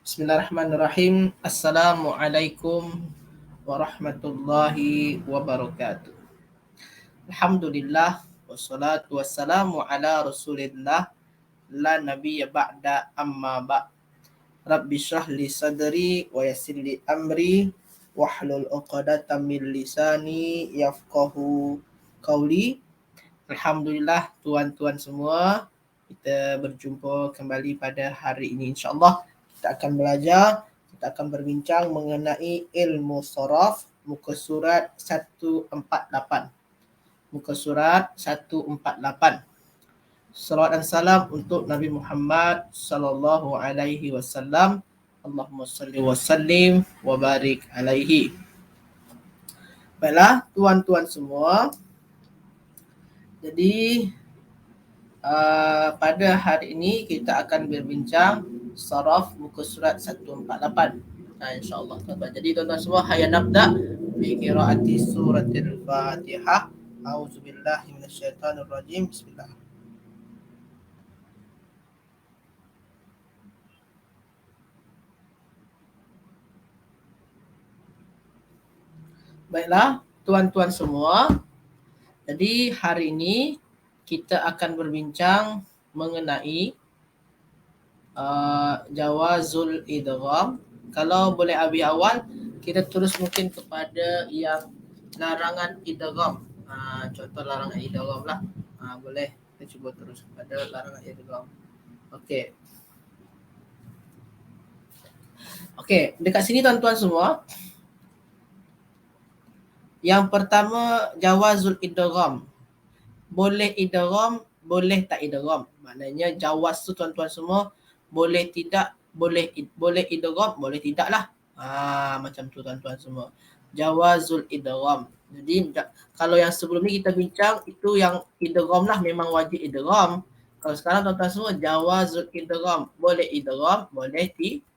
Bismillahirrahmanirrahim. Assalamualaikum warahmatullahi wabarakatuh. Alhamdulillah wassalatu wassalamu ala Rasulillah la nabiyya ba'da amma ba'. Rabbi shrah li sadri wa yassir li amri wahlul 'uqdatam min lisani yafqahu qauli. Alhamdulillah tuan-tuan semua, kita berjumpa kembali pada hari ini insya-Allah. Kita akan belajar, kita akan berbincang mengenai ilmu saraf muka surat 148. Muka surat 148. Salawat dan salam untuk Nabi Muhammad sallallahu alaihi wasallam. Allahumma salli wa sallim wa barik alaihi. Baiklah tuan-tuan semua. Jadi pada hari ini kita akan berbincang saraf muka surat 148. InsyaAllah tuan-tuan. Jadi tuan-tuan semua, hayya nabda bi qiraati suratil Fatihah. A'udzubillahi minasyaitonir rajim. Bismillah. Baiklah tuan-tuan semua. Jadi hari ini kita akan berbincang mengenai jawazul idgham. Kalau boleh habis awal, kita terus mungkin kepada yang larangan idgham. Contoh larangan idgham lah. Boleh kita cuba terus kepada larangan idgham. Okey. Okey, dekat sini tuan-tuan semua. Yang pertama, jawazul idgham. Boleh idgham, boleh tak idgham. Maknanya jawaz tu tuan-tuan semua, boleh tidak, boleh idgham, boleh tidak lah. Macam tu tuan-tuan semua. Jawazul idgham. Jadi kalau yang sebelum ni kita bincang, itu yang idgham lah, memang wajib idgham. Kalau sekarang tuan-tuan semua, jawazul idgham. Boleh idgham, boleh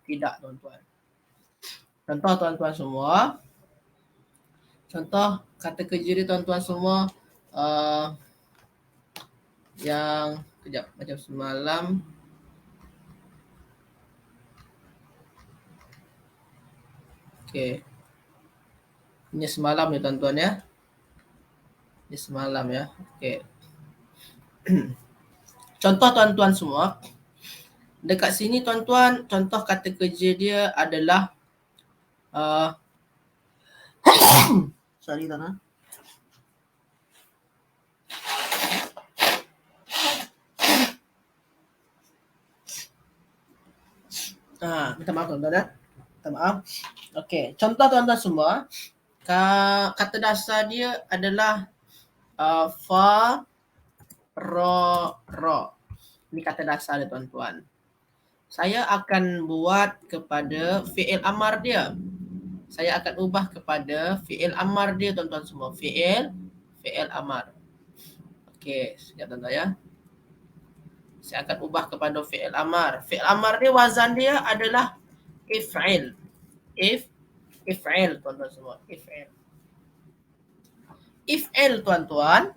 tidak tuan-tuan. Contoh tuan-tuan semua. Contoh kata kerja dia tuan-tuan semua, yang kejap macam semalam. Okey. Ini semalam ya tuan-tuan ya. Ini semalam ya. Okey. Contoh tuan-tuan semua. Dekat sini tuan-tuan, contoh kata kerja dia adalah sorry tuan-tuan. Minta maaf tuan-tuan ya. Minta maaf. Okey, contoh tuan-tuan semua, kata dasar dia adalah fa, ro. Ini kata dasar dia tuan-tuan. Saya akan buat kepada fi'il amar dia. Saya akan ubah kepada fi'il amar dia tuan-tuan semua. Fi'il amar. Okey, sekejap tuan-tuan ya. Saya akan ubah kepada fi'il amar. Fi'il amar dia, wazan dia adalah if'il. If'il tuan-tuan semua. If'il tuan-tuan.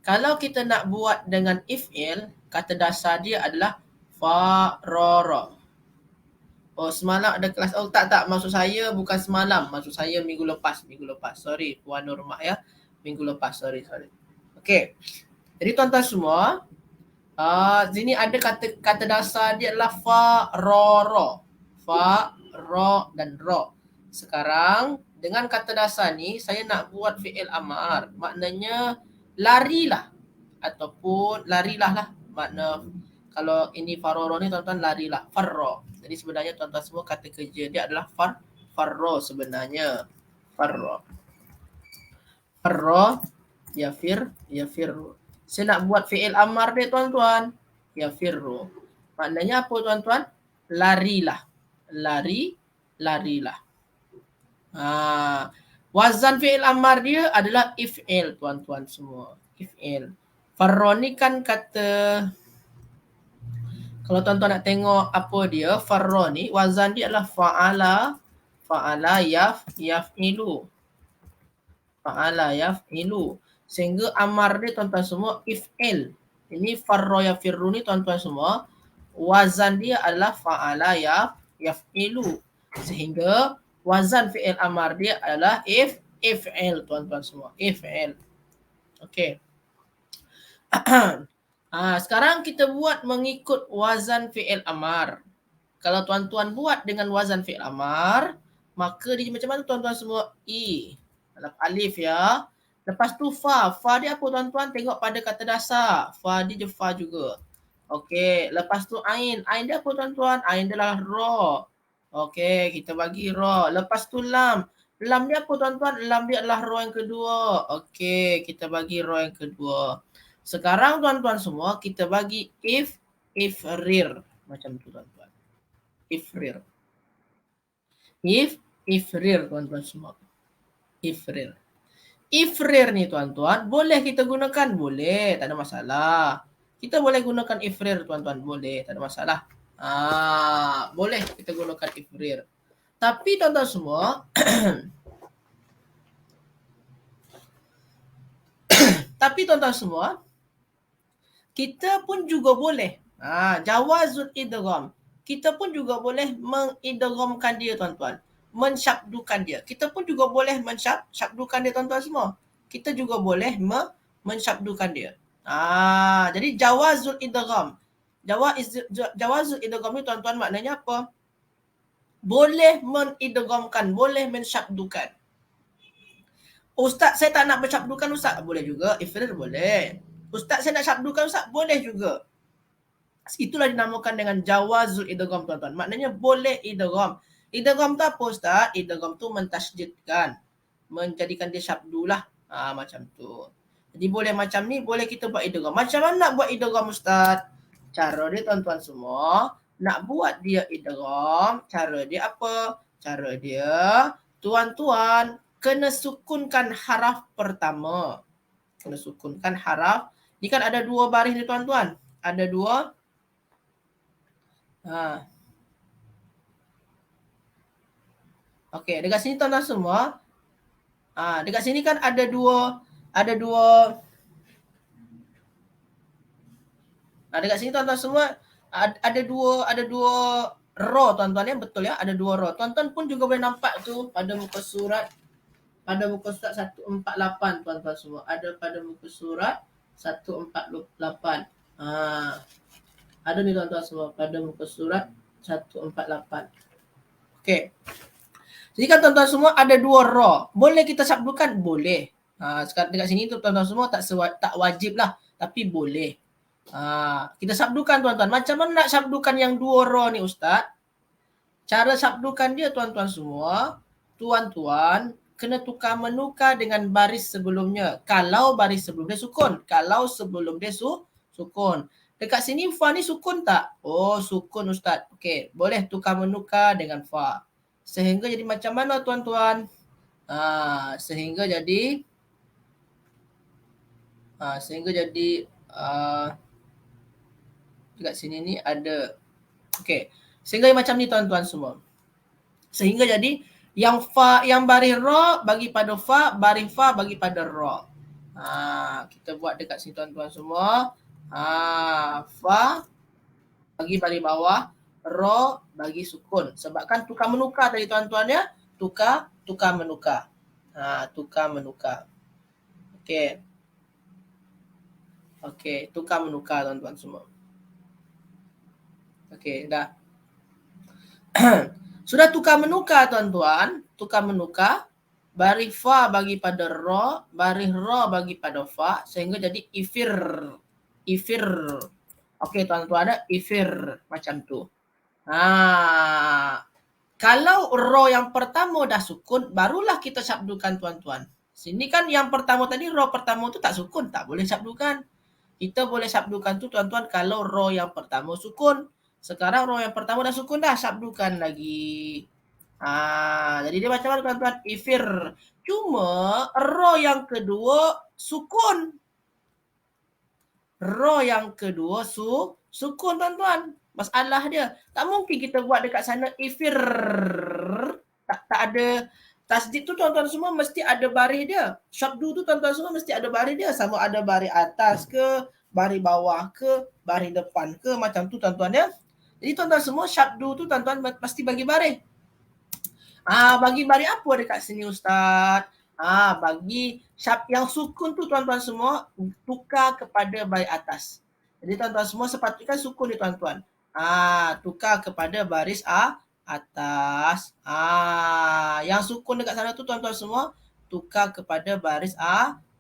Kalau kita nak buat dengan if'il, kata dasar dia adalah fa, ro. Oh, semalam ada kelas. Oh, tak. Maksud saya bukan semalam. Maksud saya minggu lepas. Sorry, Puan Nurmah ya. Minggu lepas. Sorry. Okey. Jadi tuan-tuan semua, sini ada kata dasar dia adalah fa, ro. Fa, ro dan ro. Sekarang dengan kata dasar ni saya nak buat fi'il amar. Maknanya larilah. Ataupun larilah lah. Makna kalau ini faroro ni tuan-tuan larilah. Farro. Jadi sebenarnya tuan-tuan semua kata kerja dia adalah farro sebenarnya. Farro yafirru. Saya nak buat fi'il amar dia tuan-tuan. Yafirru. Maknanya apa tuan-tuan? Larilah. Larilah. Wazan fi'il amar dia adalah if'il tuan-tuan semua. If'il. Farro ni kan kata, kalau tuan-tuan nak tengok apa dia, farro ni wazan dia adalah fa'ala yaf'ilu. Fa'ala yaf'ilu. Sehingga amar dia tuan-tuan semua if'il. Ini farro yafirru ni tuan-tuan semua, wazan dia adalah fa'ala yaf'ilu. Sehingga wazan fi'il amar dia adalah if'il tuan-tuan semua. If'il. Okey. Sekarang kita buat mengikut wazan fi'il amar. Kalau tuan-tuan buat dengan wazan fi'il amar, maka dia macam mana tuan-tuan semua? Alif ya. Lepas tu fa. Fa dia apa tuan-tuan? Tengok pada kata dasar. Fa dia fa juga. Okey. Lepas tu ain. Ain dia apa tuan-tuan? Ain dia adalah ra. Okey. Kita bagi ra. Lepas tu lam. Lam dia apa tuan-tuan? Lam dia adalah ra yang kedua. Okey. Kita bagi ra yang kedua. Sekarang tuan-tuan semua kita bagi ifrir. Macam tu tuan-tuan. Ifrir. Ifrir tuan-tuan semua. Ifrir. Ifrir ni tuan-tuan, boleh kita gunakan? Boleh, tak ada masalah. Kita boleh gunakan ifrir tuan-tuan, boleh, tak ada masalah. Boleh kita gunakan ifrir. Tapi tuan-tuan semua, kita pun juga boleh. Jawazul idgham. Kita pun juga boleh mengidghamkan dia tuan-tuan. Mensyabdukan dia. Kita pun juga boleh mensyabdukan dia tuan-tuan semua. Kita juga boleh mensyabdukan dia. Jadi jawazul idgham. Jawazul idgham ni tuan-tuan maknanya apa? Boleh mengidghamkan, boleh mensyabdukan. Ustaz, saya tak nak mensyabdukan Ustaz. Boleh juga. Ifrir boleh. Ustaz, saya nak syabdukan Ustaz. Boleh juga. Itulah dinamakan dengan jawazul idgham tuan-tuan. Maknanya boleh idgham. Idgham tu apa Ustaz? Idgham tu mentasydidkan. Menjadikan dia syabdu lah. Macam tu. Jadi boleh macam ni, boleh kita buat idgham. Macam mana nak buat idgham Ustaz? Cara dia tuan-tuan semua, nak buat dia idgham, cara dia apa? Cara dia, tuan-tuan, kena sukunkan haraf pertama. Kena sukunkan haraf. Ni kan ada dua baris ni tuan-tuan. Ada dua. Okey, dekat sini tuan-tuan semua. Dekat sini kan ada dua. Dekat sini tuan-tuan semua ada dua row tuan-tuan ya, betul ya, ada dua row. Tuan-tuan pun juga boleh nampak tu pada muka surat 148 tuan-tuan semua. Ada pada muka surat 148. Ada ni tuan-tuan semua pada muka surat 148. Okey. Jadi kan tuan-tuan semua ada dua row. Boleh kita sabdukan? Boleh. Sekarang dekat sini tu tuan-tuan semua tak wajib lah. Tapi boleh. Kita sabdukan tuan-tuan. Macam mana nak sabdukan yang dua row ni Ustaz? Cara sabdukan dia tuan-tuan semua. Tuan-tuan kena tukar menukar dengan baris sebelumnya. Kalau baris sebelum dia sukun. Kalau sebelum dia sukun. Dekat sini fa ni sukun tak? Oh sukun Ustaz. Okey. Boleh tukar menukar dengan fa. Sehingga jadi macam mana tuan-tuan? Sehingga jadi dekat sini ni ada. Okey. Sehingga macam ni tuan-tuan semua. Sehingga jadi yang fa, yang baris ra bagi pada fa, baris fa bagi pada ra. Kita buat dekat sini tuan-tuan semua. Fa bagi baris bawah, ra bagi sukun. Sebab kan tukar menukar tadi tuan-tuan ya. Tukar menukar. Tukar menukar. Okey. Okey, tukar menukar tuan-tuan semua. Okey, dah. Sudah tukar menukar tuan-tuan, tukar menukar. Baris fa bagi pada ra, baris ra bagi pada fa, sehingga jadi ifir. Okey tuan-tuan, ada ifir macam tu. Kalau ra yang pertama dah sukun, barulah kita sabdukan tuan-tuan. Sini kan yang pertama tadi, ra pertama tu tak sukun, tak boleh sabdukan. Kita boleh sabdukan tu tuan-tuan kalau ra yang pertama sukun. Sekarang ra yang pertama dah sukun dah, sabdukan lagi. Jadi dia macam mana tuan-tuan? Ifir. Cuma ra yang kedua sukun. Ra yang kedua sukun tuan-tuan. Masalah dia. Tak mungkin kita buat dekat sana ifir. Tak ada tasdid tu tuan-tuan semua mesti ada baris dia. Syabdu tu tuan-tuan semua mesti ada baris dia. Sama ada baris atas ke, baris bawah ke, baris depan ke, macam tu tuan-tuan ya. Jadi tuan-tuan semua, syabdu tu tuan-tuan pasti bagi baris. Bagi baris apa dekat sini Ustaz? Bagi yang sukun tu tuan-tuan semua tukar kepada baris atas. Jadi tuan-tuan semua sepatutnya kan sukun ni tuan-tuan. Tukar kepada baris atas. Yang sukun dekat sana tu tuan-tuan semua tukar kepada baris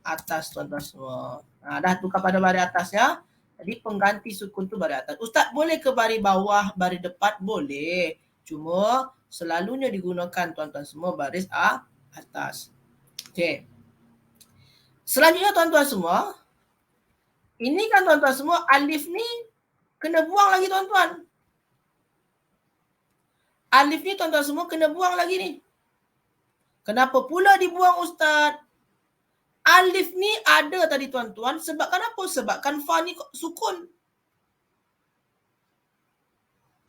atas tuan-tuan semua. Dah tukar pada baris atas ya. Jadi pengganti sukun tu baris atas. Ustaz boleh ke baris bawah, baris depan? Boleh. Cuma selalunya digunakan tuan-tuan semua baris atas. Okey. Selanjutnya tuan-tuan semua, ini kan tuan-tuan semua alif ni kena buang lagi tuan-tuan. Alif ni tuan-tuan semua kena buang lagi ni. Kenapa pula dibuang Ustaz? Alif ni ada tadi tuan-tuan, sebabkan apa? Sebabkan fa ni sukun.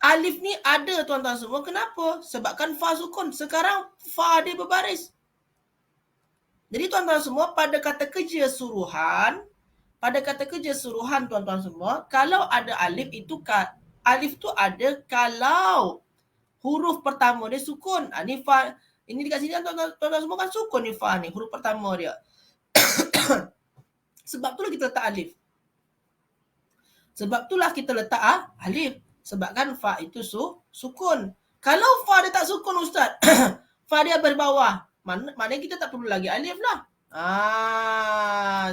Alif ni ada tuan-tuan semua, kenapa? Sebabkan fa sukun. Sekarang fa dia berbaris. Jadi tuan-tuan semua, pada kata kerja suruhan tuan-tuan semua, kalau ada alif itu alif tu ada kalau huruf pertama dia sukun. Ni fa, ini dekat sini tuan-tuan semua kan sukun ni fa ni, huruf pertama dia. Sebab itulah kita letak alif. Sebabkan fa itu sukun. Kalau fa dia tak sukun Ustaz, fa dia berbawah, maknanya kita tak perlu lagi alif lah.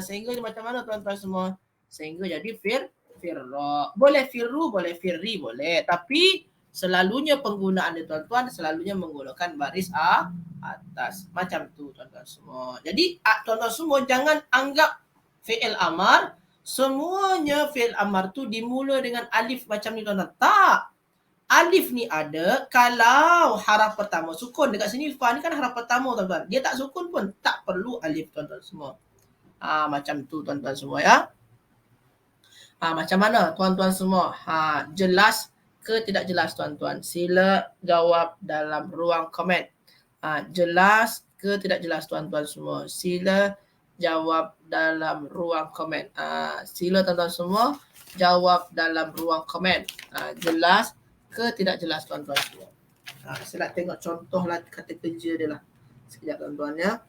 Sehingga macam mana tuan-tuan semua? Sehingga jadi firra. Boleh firru, boleh firri, boleh. Tapi selalunya penggunaan dia tuan-tuan, selalunya menggunakan baris atas. Macam tu tuan-tuan semua. Jadi tuan-tuan semua jangan anggap fi'il amar, semuanya fi'il amar tu dimula dengan alif macam ni tuan-tuan. Tak. Alif ni ada kalau haraf pertama sukun. Dekat sini fa ni kan haraf pertama tuan-tuan. Dia tak sukun pun tak perlu alif tuan-tuan semua. Macam tu tuan-tuan semua ya. Macam mana tuan-tuan semua? Jelas ke tidak jelas tuan-tuan? Sila jawab dalam ruang komen. Jelas ke tidak jelas tuan-tuan semua? Sila jawab dalam ruang komen. Sila tuan-tuan semua jawab dalam ruang komen. Jelas ke tidak jelas tuan-tuan semua? Saya nak tengok contoh lah kata kerja dia lah. Sekejap tuan-tuan ya.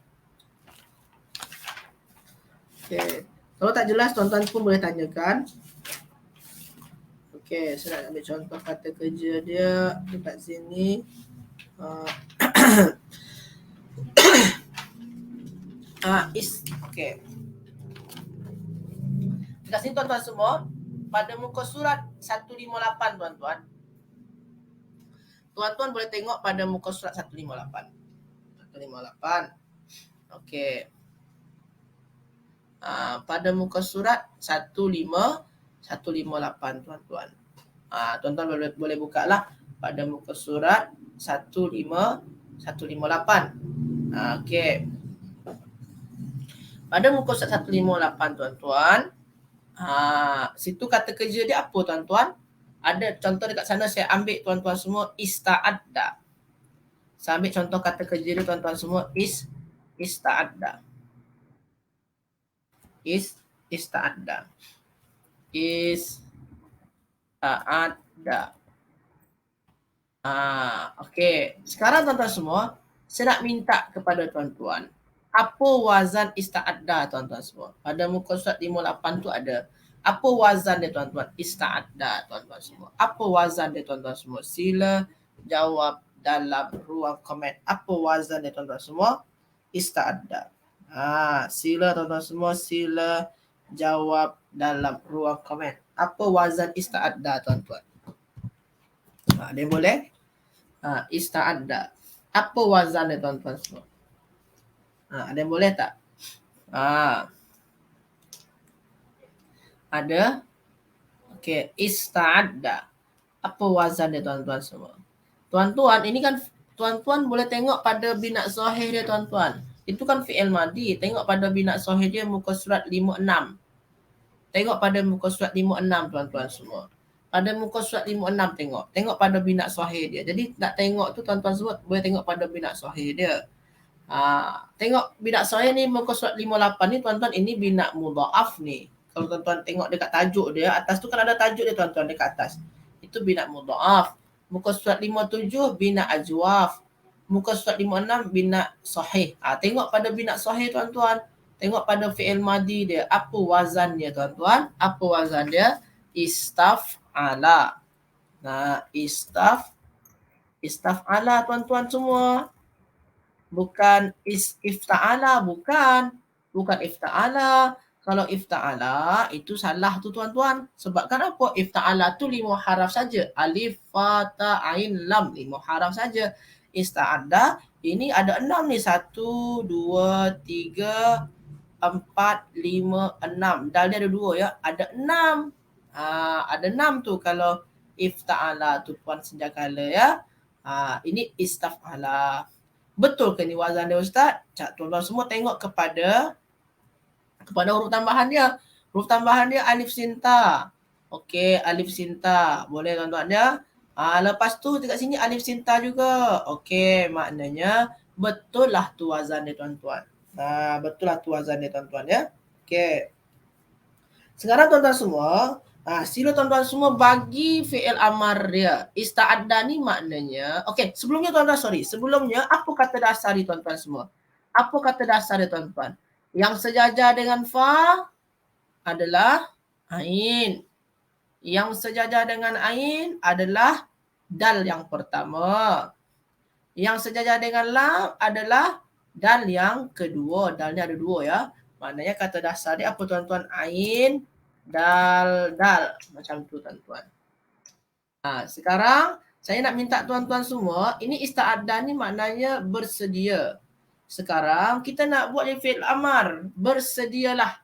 Okay. Kalau tak jelas tuan-tuan pun boleh tanyakan. Okay, saya nak ambil contoh kata kerja dia dekat sini. Okay. Dekat sini tuan-tuan semua, pada muka surat 158 tuan-tuan. Tuan-tuan boleh tengok pada muka surat 158. 158. Okey. Pada muka surat 158 tuan-tuan. Tuan-tuan boleh buka lah pada muka surat 158. Okey. Pada muka surat 158 tuan-tuan, situ kata kerja dia apa tuan-tuan? Ada contoh dekat sana, saya ambil tuan-tuan semua ista'adda. Saya ambil contoh kata kerja dia tuan-tuan semua ista'adda. Ista'adda. Okey. Sekarang tuan-tuan semua, saya nak minta kepada tuan-tuan, apa wazan ista'adda tuan-tuan semua? Pada muka surat 58 tu ada. Apa wazan dia tuan-tuan? Ista'adda tuan-tuan semua. Apa wazan dia tuan-tuan semua? Sila jawab dalam ruang komen. Apa wazan dia tuan-tuan semua? Ista'adda. Sila tuan-tuan semua, sila jawab dalam ruang komen. Apa wazan ista'adda tuan-tuan? Dia boleh? Ista'adda. Apa wazan dia tuan-tuan semua? Ada yang boleh tak? Ada? Okey, ista'adda. Apa wazan dia tuan-tuan semua? Tuan-tuan, ini kan tuan-tuan boleh tengok pada binat zahir dia tuan-tuan. Itu kan fi'il madi. Tengok pada binat zahir dia muka surat 56. Tengok pada muka surat 56 tuan-tuan semua. Pada muka surat 56 tengok. Tengok pada binat zahir dia. Jadi nak tengok tu tuan-tuan semua boleh tengok pada binat zahir dia. Tengok binat zahir ni muka surat 58 ni tuan-tuan, ini binat mudha'af ni. Kalau tuan-tuan tengok dekat tajuk dia, atas tu kan ada tajuk dia tuan-tuan dekat atas. Itu itu bina mudha'af. Muka surat 57 bina ajwaf. Muka surat 56 bina sahih. Tengok pada bina sahih tuan-tuan. Tengok pada fi'il madi dia. Apa wazan dia tuan-tuan? Apa wazan dia? Istaf'ala. Nah, istaf'ala tuan-tuan semua. Bukan ifta'ala, bukan. Bukan ifta'ala. Kalau ifta'ala itu salah tu tuan-tuan. Sebab kenapa? Ifta'ala tu 5 haraf saja. Alif, fa, ta, ain, lam. 5 haraf saja. Ista'ada ini ada 6 ni. 1, 2, 3, 4, 5, 6. Dal dia ada 2 ya. Ada 6. Ada 6 tu kalau ifta'ala tu puan senjakala ya. Ini istaf'ala. Betul ke ni wazan dia Ustaz? Tuan-tuan semua tengok kepada huruf tambahan dia. Huruf tambahan dia alif sinta. Okey, alif sinta. Boleh tuan-tuan ya? Lepas tu dekat sini alif sinta juga. Okey, maknanya betul lah tu wazan dia tuan-tuan. Betul lah tu wazan dia tuan-tuan ya. Okey. Sekarang tuan-tuan semua, sila tuan-tuan semua bagi fi'il amar dia. Ista'adda ni maknanya, okey, sebelumnya tuan-tuan, sebelumnya apa kata dasar ni tuan-tuan semua? Apa kata dasar dia tuan-tuan? Yang sejajar dengan fa adalah ain. Yang sejajar dengan ain adalah dal yang pertama. Yang sejajar dengan lam adalah dal yang kedua. Dal ni ada 2 ya. Maknanya kata dasar dia apa tuan-tuan? Ain, dal. Macam tu tuan-tuan. Sekarang saya nak minta tuan-tuan semua, ini ista'adda ni maknanya bersedia. Sekarang kita nak buat fi'il amar. Bersedialah.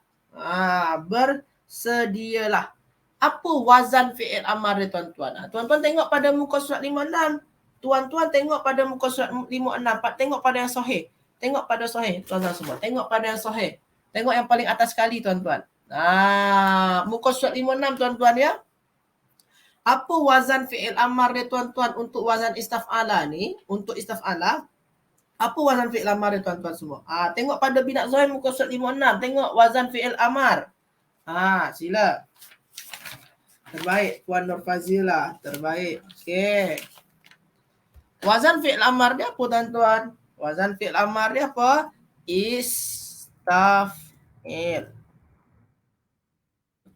Bersedialah. Apa wazan fi'il amar dia tuan-tuan? Tuan-tuan tengok pada muka surat 56. Tuan-tuan tengok pada muka surat 56. Tengok pada yang sahih. Tengok pada sahih tuan-tuan semua. Tengok pada yang sahih. Tengok yang paling atas sekali tuan-tuan. Muka surat 56 tuan-tuan ya. Apa wazan fi'il amar dia tuan-tuan untuk wazan istaf'ala ni? Untuk istaf'ala. Apa wazan fi'il amar dia tuan-tuan semua? Tengok pada bina zahir muka surat 56. Tengok wazan fi'il amar. Sila. Terbaik Puan Nur Fazila. Terbaik. Okey. Wazan fi'il amar dia apa tuan-tuan? Wazan fi'il amar dia apa? Istaf'il.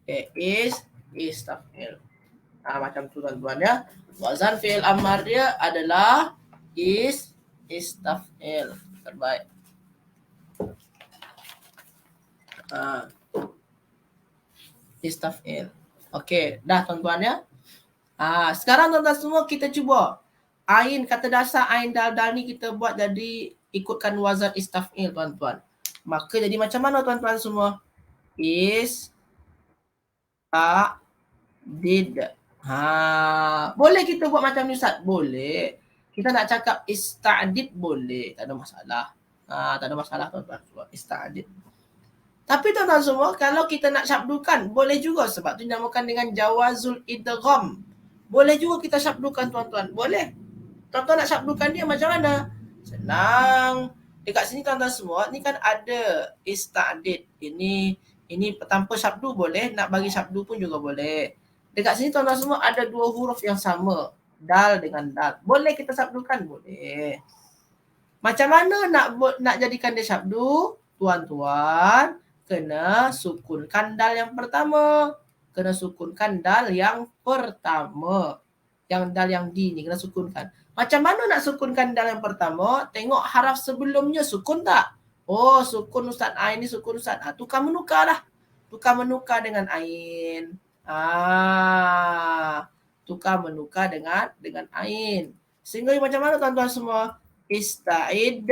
Okey, istaf'il. Macam tu tuan-tuan ya. Wazan fi'il amar dia adalah istaf'il. Terbaik. Istaf'il. Okey, dah tuan-tuan ya. Sekarang tuan-tuan semua kita cuba. Ain, kata dasar ain dal ni kita buat jadi ikutkan wazan istaf'il tuan-tuan. Maka jadi macam mana tuan-tuan semua? Ista'did. Boleh kita buat macam ni Ustaz? Boleh. Kita nak cakap ista'did boleh. Tak ada masalah. Tak ada masalah tuan-tuan. Ista'did. Tapi tuan-tuan semua, kalau kita nak syabdukan, boleh juga sebab tu dinamakan dengan jawazul idgham. Boleh juga kita syabdukan tuan-tuan. Boleh. Tuan-tuan nak syabdukan dia macam mana? Senang. Dekat sini tuan-tuan semua, ni kan ada ista'did. Ini tanpa syabdu boleh, nak bagi syabdu pun juga boleh. Dekat sini tuan-tuan semua ada 2 huruf yang sama. Dal dengan dal. Boleh kita syabdukan? Boleh. Macam mana nak jadikan dia syabdu? Tuan-tuan, kena sukunkan dal yang pertama. Kena sukunkan dal yang pertama. Yang dal yang di ni kena sukunkan. Macam mana nak sukunkan dal yang pertama? Tengok haraf sebelumnya sukun tak? Oh, sukun Ustaz. Ini sukun Ustaz. Tukar menukar lah. Tukar menukar dengan ain. Tukar menukar dengan ain. Sehingga macam mana tuan-tuan semua? Ista'id.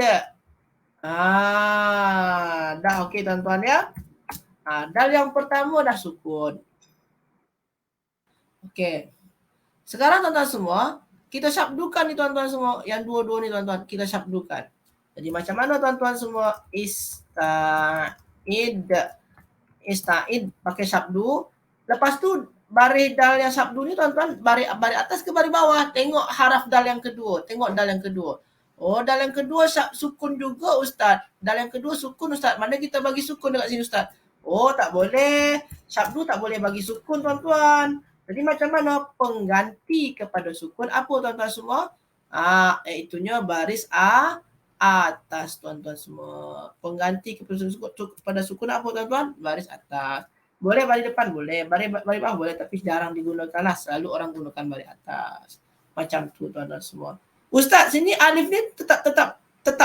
Dah okey tuan-tuan ya. Dal yang pertama dah sukun. Okey. Sekarang tuan-tuan semua, kita syabdukan ni tuan-tuan semua. Yang dua-dua ni tuan-tuan, kita syabdukan. Jadi macam mana tuan-tuan semua? Ista'id pakai syabdu. Lepas tu baris dal yang syabdu ni tuan-tuan, baris atas ke baris bawah. Tengok haraf dal yang kedua. Tengok dal yang kedua. Oh, dal yang kedua sukun juga Ustaz. Dal yang kedua sukun Ustaz. Mana kita bagi sukun dekat sini Ustaz? Oh, tak boleh. Syabdu tak boleh bagi sukun tuan-tuan. Jadi macam mana pengganti kepada sukun? Apa tuan-tuan semua? Iaitunya baris atas tuan-tuan semua. Pengganti kepada sukun apa tuan-tuan? Baris atas. Boleh baris depan boleh, baris bawah boleh, tapi jarang digunakan lah. Selalu orang gunakan baris atas. Macam tu tuan-tuan semua. Ustaz, sini alif ni tetap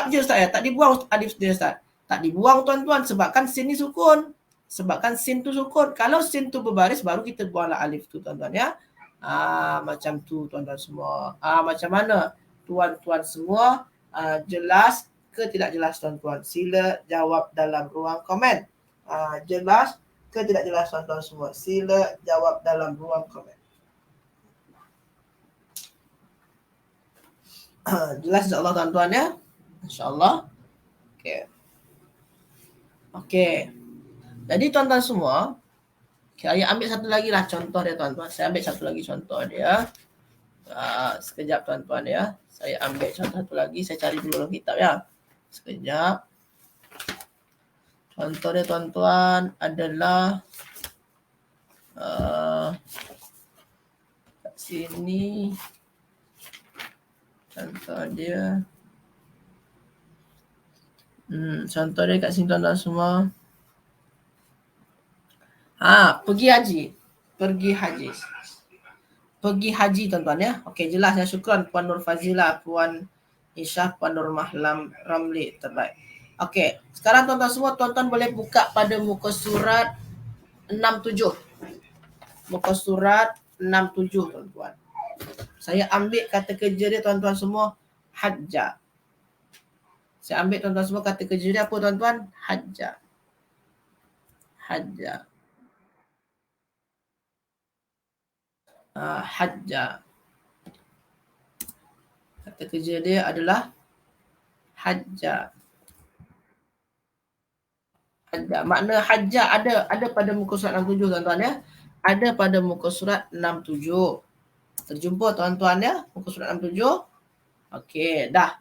je Ustaz ya. Tak dibuang alif dia Ustaz. Tak dibuang tuan-tuan sebabkan sini sukun. Sebabkan sin tu sukun. Kalau sin tu berbaris baru kita buanglah alif tu tuan-tuan ya. Macam tu tuan-tuan semua. Macam mana tuan-tuan semua jelas ke tidak jelas tuan-tuan? Sila jawab dalam ruang komen. Jelas ke tidak jelas tuan-tuan semua? Sila jawab dalam ruang komen. Jelas insya-Allah tuan-tuan ya. Insya-Allah. Okey. Okey. Jadi tuan-tuan semua, saya ambil satu lagi lah contoh dia tuan-tuan. Saya ambil satu lagi contoh dia. Sekejap tuan-tuan ya. Saya ambil contoh satu lagi. Saya cari dulu dalam kitab ya. Sekejap. Contoh dia tuan-tuan adalah kat sini. Contoh dia. Contoh dia kat sini tuan-tuan semua. Pergi haji. Pergi haji. Pergi haji tuan-tuan ya. Okey, jelas ya. Syukran Puan Nur Fazila, Puan Isyah, Puan Nur Mahlam Ramli, terbaik. Okey, sekarang tuan-tuan semua, tuan-tuan boleh buka pada muka surat 67. Muka surat 67 tuan-tuan. Saya ambil kata kerja dia tuan-tuan semua, hajja. Saya ambil tuan-tuan semua kata kerja dia apa tuan-tuan? Hajja. Hajja. Hajja. Kata kerja dia adalah hajja. Hajja. Makna hajja ada pada muka surat 67 tuan-tuan ya. Ada pada muka surat 67. Terjumpa tuan-tuan ya, muka surat 67. Okey, dah.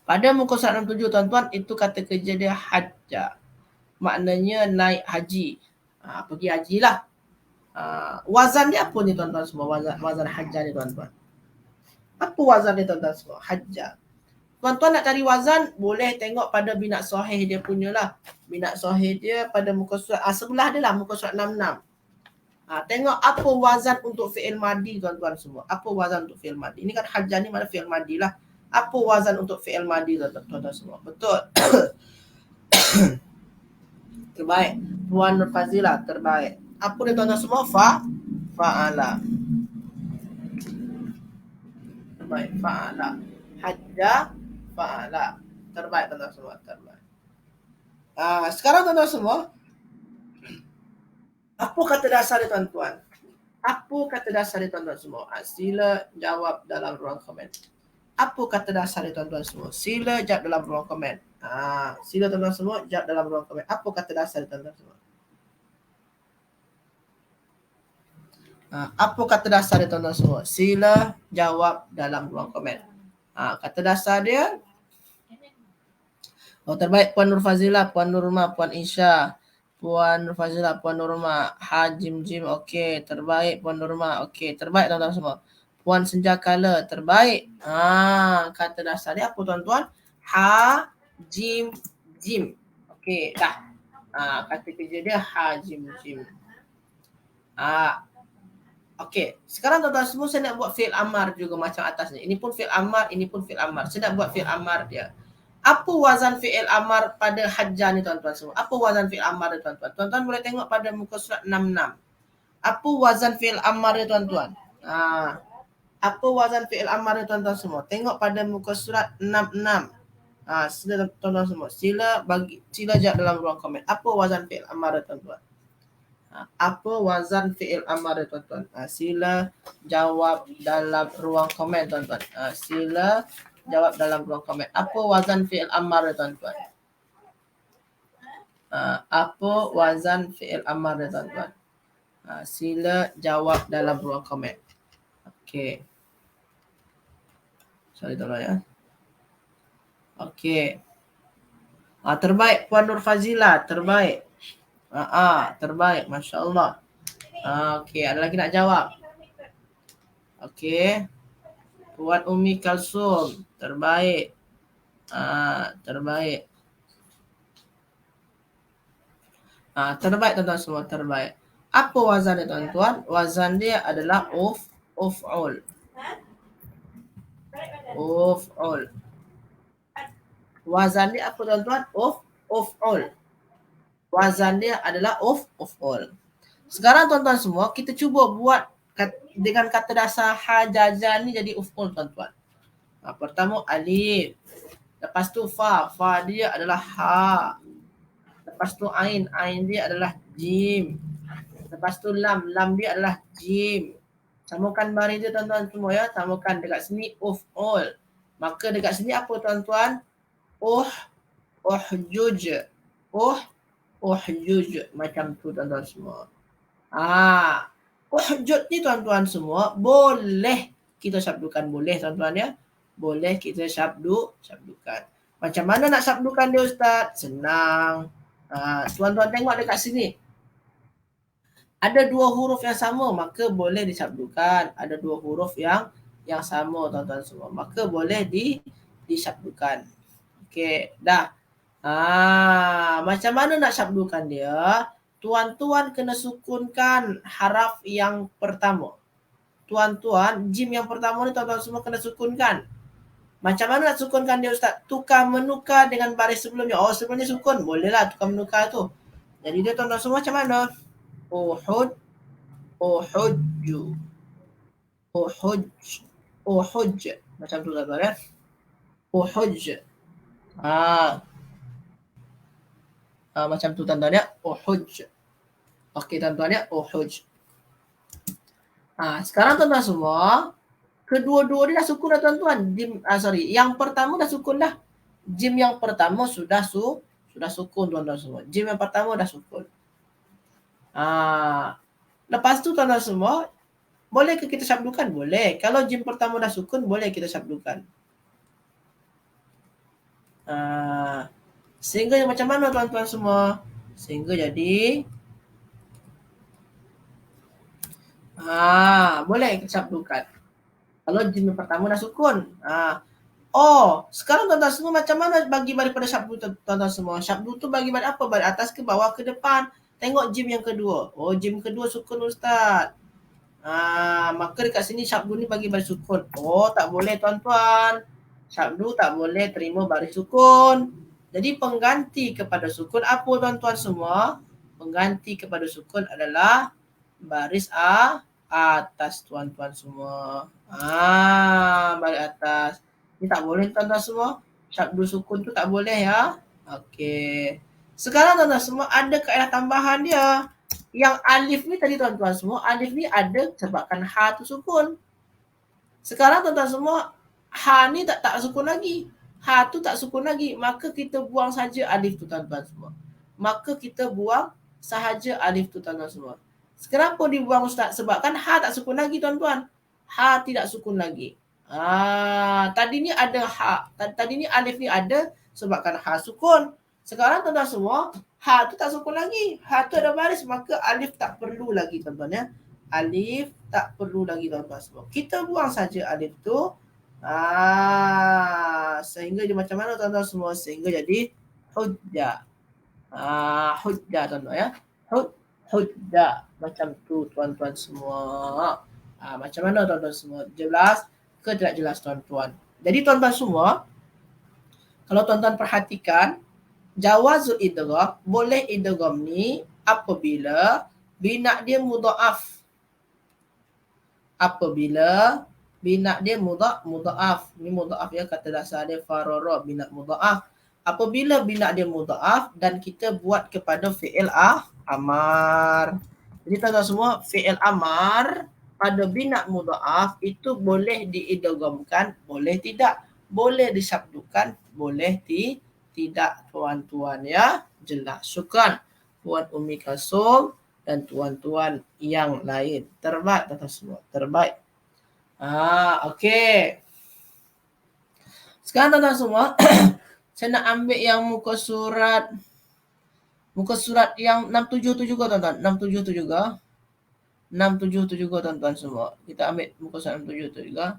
Pada muka surat 67 tuan-tuan, itu kata kerja dia hajja. Maknanya naik haji. Pergi hajilah. Wazan dia apa ni tuan-tuan semua? Wazan hajja ni tuan-tuan. Apa wazan dia tuan-tuan semua? Hajja. Tuan-tuan nak cari wazan, boleh tengok pada binat sahih dia punya lah. Binat sahih dia pada muka surat, sebelah dia lah, muka surat 66. Tengok apa wazan untuk fi'il madi tuan-tuan semua. Apa wazan untuk fi'il madi? Ini kan hajjah ni mana fi'il madi lah. Apa wazan untuk fi'il madi tuan-tuan semua? Betul. Terbaik. Puan Nur Fazila, terbaik. Apa dia tuan-tuan semua? Fa'ala. Terbaik. Fa'ala. Hajjah. Fa'ala. Terbaik tuan-tuan semua. Terbaik. Sekarang tuan-tuan semua, apa kata dasar dia tuan-tuan? Apa kata dasar dia tuan-tuan semua? Sila jawab dalam ruang komen. Apa kata dasar dia tuan-tuan semua? Sila jawab dalam ruang komen. Sila tuan-tuan semua jawab dalam ruang komen. Apa kata dasar dia tuan-tuan semua? Apa kata dasar dia tuan-tuan semua? Sila jawab dalam ruang komen. Kata dasar dia. Terbaik Puan Nur Fazila, Puan Nurma, Puan Isya, Puan Nur Fazila, Puan Nurma, Hajim Jim, okey, terbaik Puan Nurma, okey, terbaik tuan-tuan semua. Puan Senjakala, terbaik. Kata dasar dia apa tuan-tuan? Hajim Jim. Okey, dah. Kata kerja dia Hajim Jim. Okey, sekarang tuan-tuan semua saya nak buat fi'il amar juga macam atas ni. Ini pun fi'il amar, ini pun fi'il amar. Saya nak buat fi'il amar dia. Apa wazan fi'il amar pada hajjah ni tuan-tuan semua? Apa wazan fi'il amar dia tuan-tuan? Tuan-tuan boleh tengok pada muka surat 66. Apa wazan fi'il amar dia tuan-tuan? Apa wazan fi'il amar dia tuan-tuan semua? Tengok pada muka surat 66. Sila tuan-tuan semua. Sila jawab dalam ruang komen. Apa wazan fi'il amar dia tuan-tuan? Apa wazan fi'il amar dia tuan-tuan? Sila jawab dalam ruang komen tuan-tuan. Sila jawab dalam ruang komen. Apa wazan fi'il amar dia tuan-tuan? Apa wazan fi'il amar dia tuan-tuan? Sila jawab dalam ruang komen. Okey. Sorry tuan-tuan ya. Okey. Terbaik Puan Nur Fazila, terbaik. Terbaik, Masya Allah. Okey, ada lagi nak jawab? Okey. Tuan Umi Kalsum, terbaik. Terbaik. Terbaik tuan-tuan semua, terbaik. Apa wazan dia tuan-tuan? Wazan dia adalah uf'ul. Uf'ul. Wazan dia apa tuan-tuan? Uf'ul. Wazan dia adalah uf'ul. Sekarang tuan-tuan semua, kita cuba buat dengan kata dasar hajajan ni jadi uf'ul tuan-tuan. Pertama alif. Lepas tu fa. Fa dia adalah ha. Lepas tu ain. Ain dia adalah jim. Lepas tu lam. Lam dia adalah jim. Samakan baris dia tuan-tuan semua ya. Samakan dekat sini uf'ul. Maka dekat sini apa tuan-tuan? Uhjuj. Uhjuj. Macam tu tuan-tuan semua. Uhjuj ni tuan-tuan semua boleh kita sabdukan. Boleh tuan-tuan ya. Boleh kita sabdukan. Macam mana nak sabdukan dia Ustaz? Senang. Tuan-tuan tengok dekat sini. Ada dua huruf yang sama, maka boleh disabdukan. Ada dua huruf yang sama tuan-tuan semua. Maka boleh disabdukan. Okey, dah. Macam mana nak sabdukan dia? Tuan-tuan kena sukunkan haraf yang pertama. Tuan-tuan, jim yang pertama ni tuan-tuan semua kena sukunkan. Macam mana nak sukunkan dia Ustaz? Tukar menukar dengan baris sebelumnya. Sebelumnya sukun. Bolehlah tukar menukar tu. Jadi dia tuan-tuan semua macam mana? Uhujju. Uhuj. Macam tu tuan-tuan ya. Uhuj. Macam tu tuan-tuan ya. Uhuj. Okey tuan-tuan ya. Uhuj. Sekarang tuan-tuan semua, kedua-dua ni dah sukun dah tuan-tuan. Yang pertama dah sukun dah. Jim yang pertama sudah sukun tuan-tuan semua. Jim yang pertama dah sukun. Lepas tu tuan-tuan semua, boleh ke kita sabdukan? Boleh. Kalau jim pertama dah sukun, boleh kita sabdukan. Sehingga macam mana tuan-tuan semua? Sehingga jadi boleh kita sabdukan. Kalau jim pertama dah sukun. Sekarang tuan-tuan semua macam mana bagi daripada syabdu tuan-tuan semua? Syabdu tu bagi baris apa? Baris atas ke bawah ke depan? Tengok jim yang kedua. Jim kedua sukun Ustaz. Maka dekat sini syabdu ni bagi baris sukun. Tak boleh tuan-tuan. Syabdu tak boleh terima baris sukun. Jadi pengganti kepada sukun apa tuan-tuan semua? Pengganti kepada sukun adalah baris atas tuan-tuan semua. Baris atas. Ini tak boleh tuan-tuan semua. Syabdu sukun tu tak boleh ya. Okey. Sekarang tuan-tuan semua ada kaedah tambahan dia. Yang alif ni tadi tuan-tuan semua, alif ni ada sebabkan ha tu sukun. Sekarang tuan-tuan semua, ha ni tak sukun lagi. Ha tu tak sukun lagi. Maka kita buang saja alif tu tuan-tuan semua. Maka kita buang sahaja alif tu tuan-tuan semua. Kenapa dibuang Ustaz? Sebab kan ha tak sukun lagi tuan-tuan. Ha tidak sukun lagi. Tadi ni ada ha. Tadi ni alif ni ada sebabkan ha sukun. Sekarang tuan-tuan semua, ha tu tak sukun lagi. Ha tu ada baris, maka alif tak perlu lagi tuan-tuan ya. Alif tak perlu lagi tuan-tuan semua. Kita buang saja alif tu. Sehingga dia macam mana tuan-tuan semua? Sehingga jadi hujjah. Hujjah tuan-tuan ya. Hujjah. Macam tu tuan-tuan semua. Macam mana tuan-tuan semua? Jelas ke tidak jelas tuan-tuan? Jadi tuan-tuan semua, kalau tuan-tuan perhatikan, jawazul idgham, boleh idgham ni apabila bina dia mudha'af. Apabila bina dia mudha'af. Ni mudha'af ya, kata dasar dia farara, bina mudha'af. Apabila bina dia mudha'af dan kita buat kepada fi'il amar. Jadi tuan-tuan semua, fi'il amar pada bina mudha'af itu boleh diidghamkan, boleh tidak. Boleh disabdukan, boleh tidak tuan-tuan ya. Jelas. Syukran Puan Umi Kalsum dan tuan-tuan yang lain. Terbaik tuan-tuan semua. Terbaik. Okey. Sekarang tuan-tuan semua, saya nak ambil yang muka surat yang 67 tu juga tuan-tuan. 67 tu juga. 67 tu juga tuan-tuan semua. Kita ambil muka surat 67 tu juga.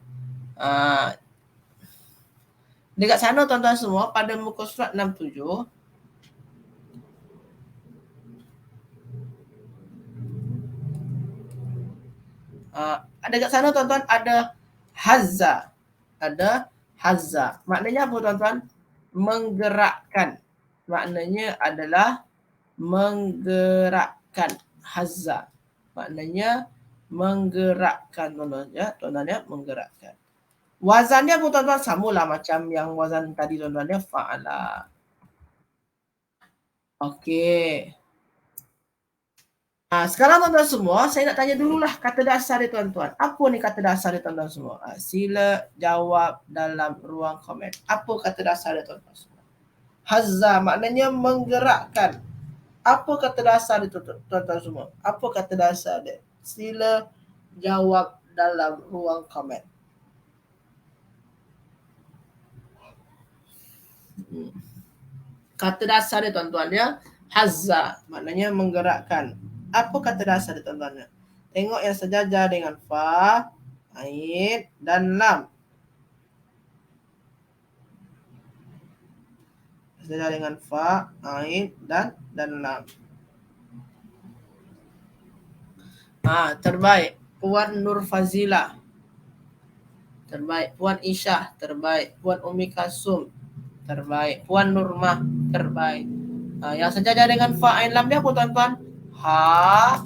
Dekat sana tuan-tuan semua, pada muka surat 67, dekat sana tuan-tuan ada hazza. Ada hazza. Maknanya apa tuan-tuan? Menggerakkan. Maknanya adalah menggerakkan. Hazza. Maknanya menggerakkan tuan-tuan ya. Tuan-tuan ya, menggerakkan. Wazannya pun tuan-tuan samalah macam yang wazan tadi tuan-tuan ya, fa'ala. Okey. Sekarang tuan-tuan semua, saya nak tanya dululah kata dasar dia tuan-tuan. Apa ni kata dasar dia tuan-tuan semua? Sila jawab dalam ruang komen. Apa kata dasar dia tuan-tuan semua? Hazza maknanya menggerakkan. Apa kata dasar dia tuan-tuan semua? Apa kata dasar dia? Sila jawab dalam ruang komen. Kata dasar dia tuan-tuan ya, hazza maknanya menggerakkan. Apa kata dasar dia tuan-tuan ya? Tengok yang sejajar dengan fa, ain dan lam. Sejajar dengan fa, ain dan lam. Terbaik Puan Nur Fazila. Terbaik Puan Isyah. Terbaik Puan Umi Kasum. Terbaik Puan Nurmah. Terbaik. Yang sejajar dengan fa, ain, lam dia apa tuan-tuan? Ha,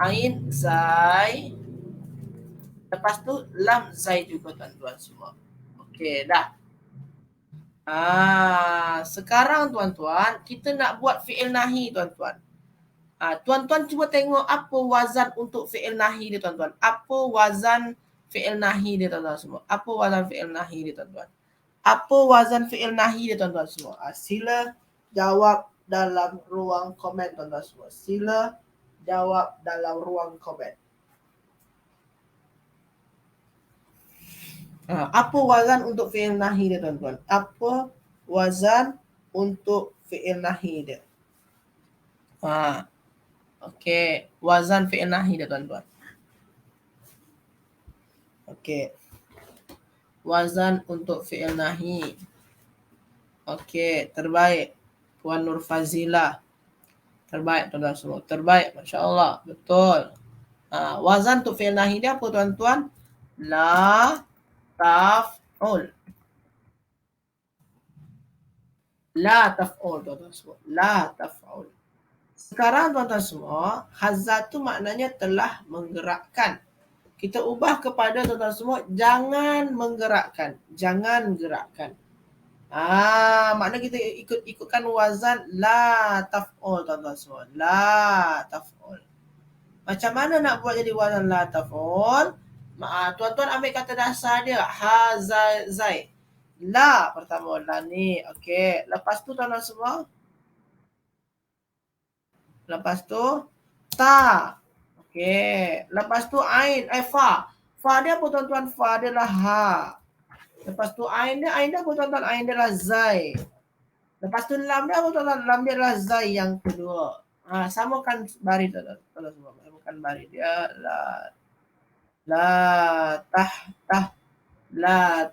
ain, zai. Lepas tu lam, zai juga tuan-tuan semua. Okey, dah. Sekarang tuan-tuan, kita nak buat fi'il nahi tuan-tuan. Tuan-tuan cuba tengok apa wazan untuk fi'il nahi dia tuan-tuan. Apa wazan fi'il nahi dia tuan-tuan semua. Apa wazan fi'il nahi dia tuan-tuan. Apa wazan fi'il nahi dia tuan-tuan semua. Sila jawab dalam ruang komen tuan-tuan semua. Sila jawab dalam ruang komen. Apa wazan untuk fi'il nahi dia tuan-tuan. Apa wazan untuk fi'il nahi dia. Okey, wazan fi'il nahi dia tuan-tuan. Okey. Wazan untuk fi'il nahi. Okey, terbaik Puan Nur Fazila. Terbaik tuan-tuan semua. Terbaik, masya-Allah. Betul. Wazan untuk fi'il nahi dia apa tuan-tuan? La taf'ul. La taf'ul tuan-tuan semua. La taf'ul. Sekarang tuan-tuan semua, hazza tu maknanya telah menggerakkan. Kita ubah kepada tuan-tuan semua, jangan menggerakkan. Jangan gerakkan. Makna kita ikutkan wazan la taf'ul tuan-tuan semua. La taf'ul. Macam mana nak buat jadi wazan la taf'ul? Tuan-tuan ambil kata dasar dia. Ha, zai. La pertama, la ni. Okey. Lepas tu tuan-tuan semua. Lepas tu ta. Okey. Lepas tu ain, fa. Fa dia apa tuan-tuan? Fa dia lah ha. Lepas tu ain dia apa tuan-tuan? Ain dia lah zai. Lepas tu lam dia apa tuan-tuan? Lam dia lah zai yang kedua. Samakan baris tuan-tuan semua. Samakan baris dia la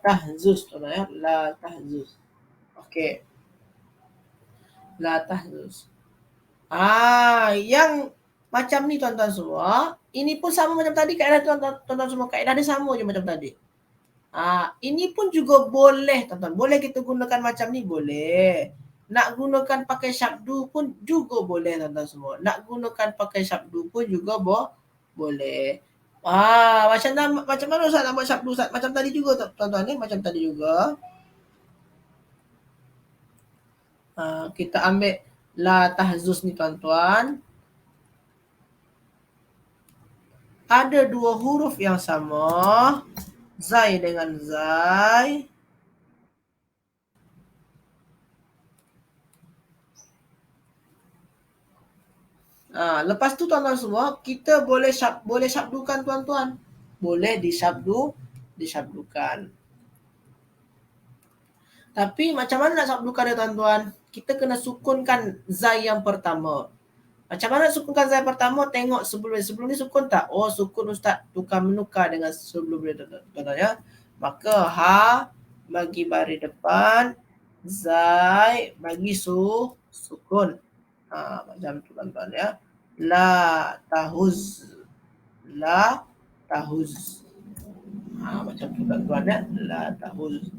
tahzuz tuan-tuan ya. La tahzuz. Okey. La tahzuz. Yang macam ni tuan-tuan semua, ini pun sama macam tadi kaedah tuan-tuan semua. Kaedah dia sama je macam tadi. Ini pun juga boleh tuan-tuan. Boleh kita gunakan macam ni, boleh. Nak gunakan pakai syabdu pun juga boleh tuan-tuan semua. Nak gunakan pakai syabdu pun juga boleh. Macam mana Ustaz nak buat syabdu Ustaz? Macam tadi juga tuan-tuan ni, macam tadi juga. Kita ambil la tahzuz ni tuan-tuan. Ada dua huruf yang sama. Zai dengan zai. Lepas tu tuan-tuan semua, kita boleh syabdukan tuan-tuan. Boleh disyabdukan. Tapi macam mana nak syabdukan dia tuan-tuan? Kita kena sukunkan zai yang pertama. Macam mana sukunkan zai pertama? Tengok sebelum ni sukun tak? Oh, sukun Ustaz tukar menukar dengan sebelum ni tuan-tuan ya. Maka ha bagi baris depan, zai bagi sukun. Macam tu tuan-tuan ya. La tahuz. La tahuz. Macam tu tuan-tuan ya. La tahuz.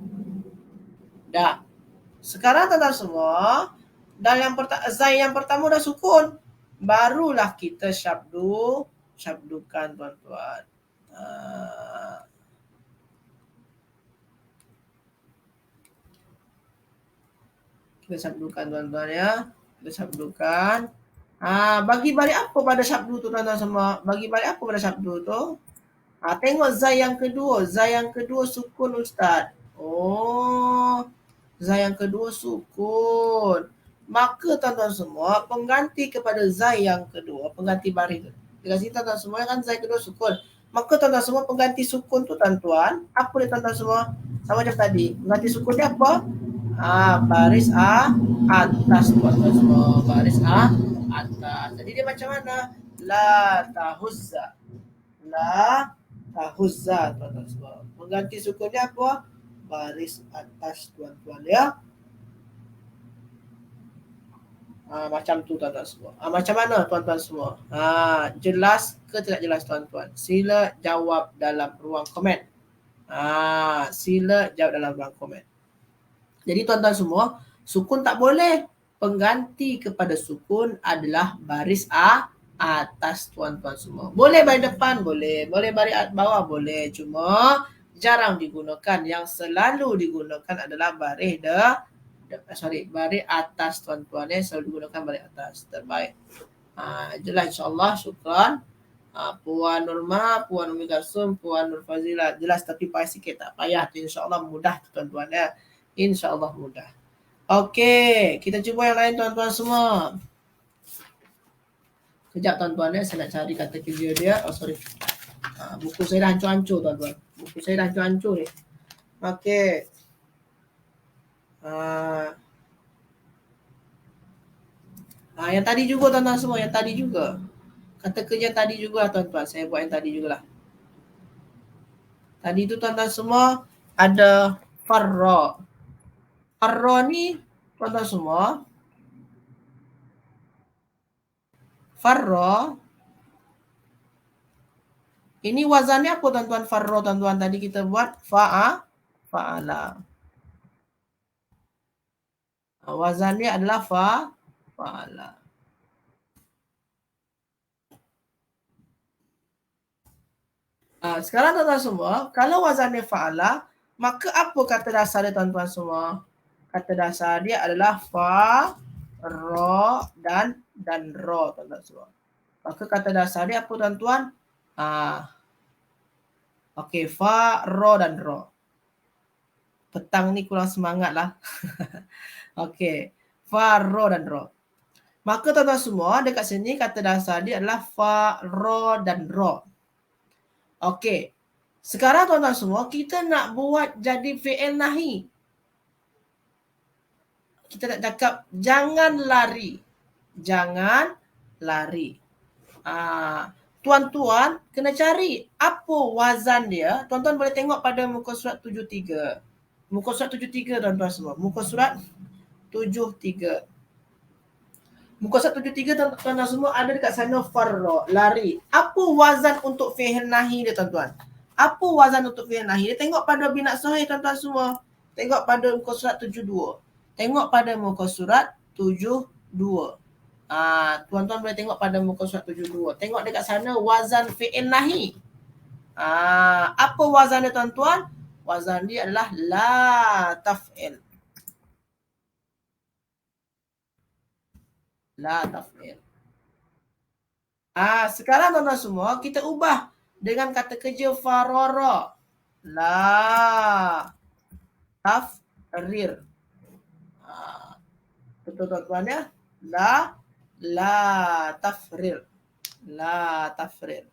Dah. Sekarang tuan-tuan semua, zai yang pertama dah sukun. Barulah kita syabdukan tuan-tuan. Kita syabdukan tuan-tuan ya. Kita syabdukan. Bagi balik apa pada syabdu tu tuan-tuan semua? Bagi balik apa pada syabdu tu? Tengok zai yang kedua. Zai yang kedua sukun Ustaz. Oh, zai yang kedua sukun. Maka tuan-tuan semua, pengganti kepada zai yang kedua, pengganti baris. Dekat sini tuan-tuan semua kan zai kedua sukun. Maka tuan-tuan semua pengganti sukun tu tuan-tuan, apa dia tuan-tuan semua? Sama macam tadi. Pengganti sukun dia apa? Baris atas tuan-tuan semua. Baris atas. Jadi dia macam mana? La tahuzza. La tahuzza tuan-tuan semua. Pengganti sukunnya apa? Baris atas tuan-tuan ya. Macam tu tuan-tuan semua. Macam mana tuan-tuan semua? Jelas ke tidak jelas tuan-tuan? Sila jawab dalam ruang komen. Sila jawab dalam ruang komen. Jadi tuan-tuan semua, sukun tak boleh. Pengganti kepada sukun adalah baris atas tuan-tuan semua. Boleh baris depan, boleh. Boleh baris bawah, boleh. Cuma jarang digunakan. Yang selalu digunakan adalah baris baris atas tuan-tuan. Selalu digunakan baris atas. Terbaik. Jelas insyaAllah. Syukran. Puan Nurma, Puan Umi Kalsum, Puan Nur Fazila. Jelas tapi payah sikit. Tak payah. InsyaAllah mudah tuan-tuan ya. InsyaAllah mudah. Okey, kita cuba yang lain tuan-tuan semua. Sekejap tuan-tuan ya, saya nak cari kata kerja dia. Sorry. Buku saya dah hancur-hancur tuan-tuan. Buku saya dah hancur-hancur ni. Okey. Yang tadi juga tuan-tuan semua, yang tadi juga. Kata kerja tadi juga tuan-tuan. Saya buat yang tadi jugalah. Tadi tu tuan-tuan semua ada farra. Farra ni tuan-tuan semua. Farra. Ini wazannya apa tuan-tuan? Farra tuan-tuan tadi kita buat fa'ala. Wazannya adalah fa'ala. Sekarang tuan-tuan semua, kalau wazannya fa'ala, maka apa kata dasar dia tuan-tuan semua? Kata dasar dia adalah fa, ra dan ra tuan-tuan semua. Maka kata dasar dia apa tuan-tuan? Okey, fa, ra dan ra. Petang ni kurang semangat lah. Okey, fa, ra dan ra. Maka tuan-tuan semua, dekat sini kata dasar dia adalah fa, ra dan ra. Okey. Sekarang tuan-tuan semua, kita nak buat jadi fi'il nahi. Kita nak cakap jangan lari. Jangan lari. Tuan-tuan kena cari apa wazan dia. Tuan-tuan boleh tengok pada muka surat 73. Muka surat 73 tuan-tuan semua. Muka surat 73. Muka surat 73 tuan-tuan semua ada dekat sana farra, lari. Apa wazan untuk fi'il nahi dia tuan-tuan? Apa wazan untuk fi'il nahi? Dia tengok pada binat sahih tuan-tuan semua. Tengok pada muka surat 72. Tengok pada muka surat 72. Tuan-tuan boleh tengok pada muka surat 72. Tengok dekat sana wazan fi'il nahi. Apa wazan dia tuan-tuan? Wazan dia adalah la taf'il. La taf'il. Sekarang tuan-tuan semua, kita ubah dengan kata kerja farara. La taf'ir. Betul tuan-tuan ya? La taf'ir. La taf'ir.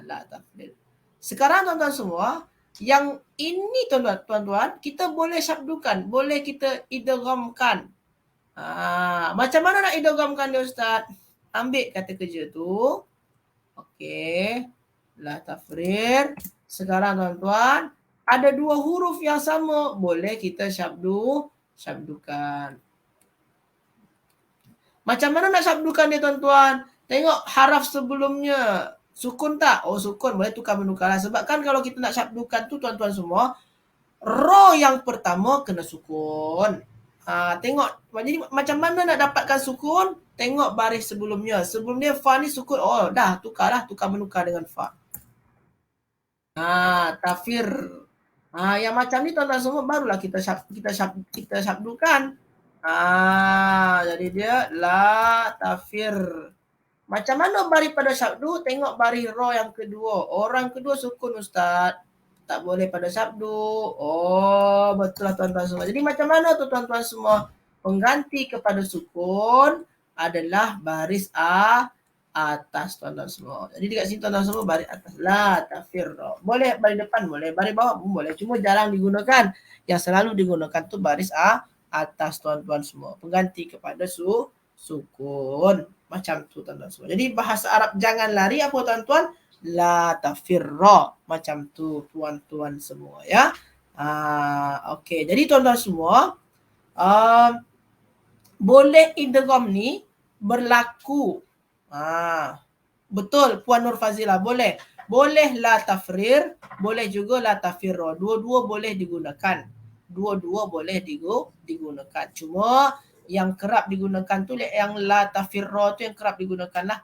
La taf'ir. Sekarang tuan-tuan semua, yang ini tuan-tuan, kita boleh syabdukan, boleh kita idghamkan. Macam mana nak idghamkan dia Ustaz? Ambil kata kerja tu. Okey. La tafrir. Sekarang tuan-tuan, ada dua huruf yang sama, boleh kita syabdukan. Macam mana nak syabdukan dia tuan-tuan? Tengok haraf sebelumnya. Sukun tak? Oh sukun, boleh tukar menukar. Sebab kan kalau kita nak syabdukan tu tuan-tuan semua, ro yang pertama kena sukun. Tengok, jadi macam mana nak dapatkan sukun? Tengok baris sebelumnya. Sebelum dia fa ni sukun. Oh dah, tukar menukar dengan fa. Tafir. Yang macam ni tuan-tuan semua barulah kita syabdukan. Jadi dia la tafir. Macam mana baris pada syabdu? Tengok baris ro yang kedua. Orang kedua sukun Ustaz. Tak boleh pada syabdu. Oh, betul lah tuan-tuan semua. Jadi macam mana tu tuan-tuan semua? Pengganti kepada sukun adalah baris atas tuan-tuan semua. Jadi dekat sini tuan-tuan semua baris atas. La tafir. Boleh baris depan, boleh. Baris bawah pun boleh. Cuma jarang digunakan. Yang selalu digunakan tu baris atas tuan-tuan semua. Pengganti kepada sukun. Macam tu tuan-tuan semua. Jadi bahasa Arab jangan lari apa tuan-tuan? La tafirra. Macam tu tuan-tuan semua ya. Okey. Jadi tuan-tuan semua, boleh idgham ni berlaku. Betul Puan Nur Fazila, boleh. Boleh la tafrir, boleh juga la tafirra. Dua-dua boleh digunakan. Dua-dua boleh digunakan. Cuma yang kerap digunakan tu yang la tafirra tu yang kerap digunakan lah.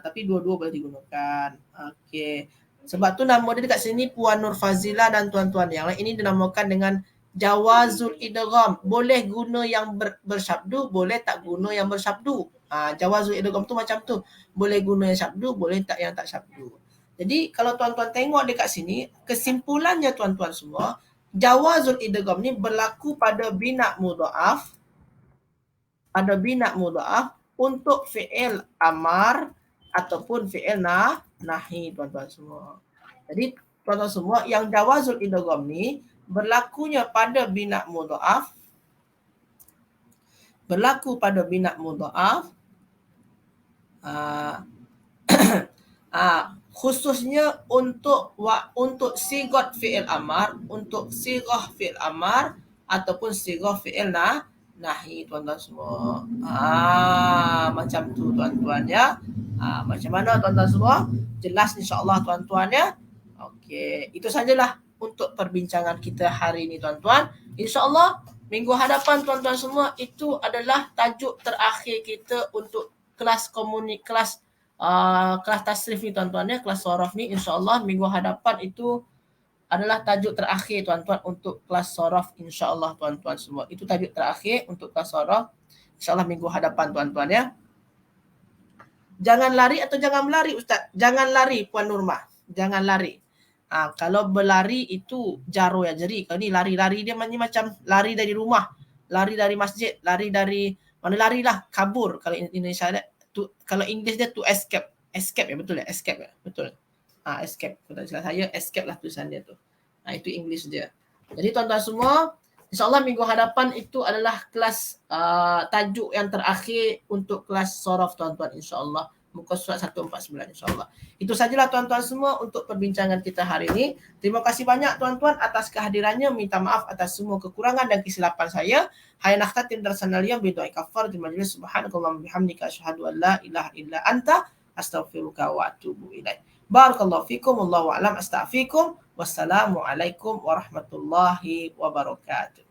Tapi dua-dua boleh digunakan. Okey. Sebab tu nama dia dekat sini Puan Nur Fazila dan tuan-tuan yang lain. Ini dinamakan dengan jawazul idgham. Boleh guna yang bersyabdu, boleh tak guna yang bersyabdu. Jawazul idgham tu macam tu. Boleh guna yang syabdu, boleh tak yang tak syabdu. Jadi kalau tuan-tuan tengok dekat sini, kesimpulannya tuan-tuan semua, jawazul idgham ni berlaku pada bina mudha'af. Pada bina mudha'af untuk fi'il amar ataupun fi'il nahi tuan-tuan semua. Jadi tuan-tuan semua yang jawazul idgham ni berlakunya pada bina mudha'af. Berlaku pada bina mudha'af. Khususnya untuk sigat fi'il amar, untuk sigah fi'il amar ataupun sigah fi'il nahi tuan-tuan semua. Macam tu tuan-tuan ya. Macam mana tuan-tuan semua? Jelas insya-Allah tuan-tuan ya. Okey, itu sajalah untuk perbincangan kita hari ini tuan-tuan. Insya-Allah minggu hadapan tuan-tuan semua itu adalah tajuk terakhir kita untuk kelas tasrif ni tuan-tuan ya, kelas sorof ni insya-Allah minggu hadapan itu adalah tajuk terakhir tuan-tuan untuk kelas sorof insya-Allah tuan-tuan semua. Itu tajuk terakhir untuk kelas sorof insya-Allah minggu hadapan tuan-tuan ya. Jangan lari atau jangan melari Ustaz? Jangan lari Puan Nurmah. Jangan lari. Kalau berlari itu jaro ya jeri. Kalau ni lari-lari dia macam lari dari rumah, lari dari masjid, lari dari mana larilah, kabur kalau Indonesia ada. Kalau English dia to escape. Escape ya, betul ya? Escape ya? Betul. Escape. Kalau salah saya escape lah tulisan dia tu. Itu English dia. Jadi tuan-tuan semua, insya-Allah minggu hadapan itu adalah kelas tajuk yang terakhir untuk kelas sorof tuan-tuan insya-Allah. Muka surat 149 insya-Allah. Itu sajalah tuan-tuan semua untuk perbincangan kita hari ini. Terima kasih banyak tuan-tuan atas kehadirannya. Minta maaf atas semua kekurangan dan kesilapan saya. Hai nakhtatim darsanal yawm bi du'a kafaratul majlis. Subhanakallahumma bihamdika asyhadu an la ilaha illa anta astaghfiruka wa atubu ilaik. Barakallahu fikum, wallahu a'lam, astaghfirukum. Wassalamualaikum warahmatullahi wabarakatuh.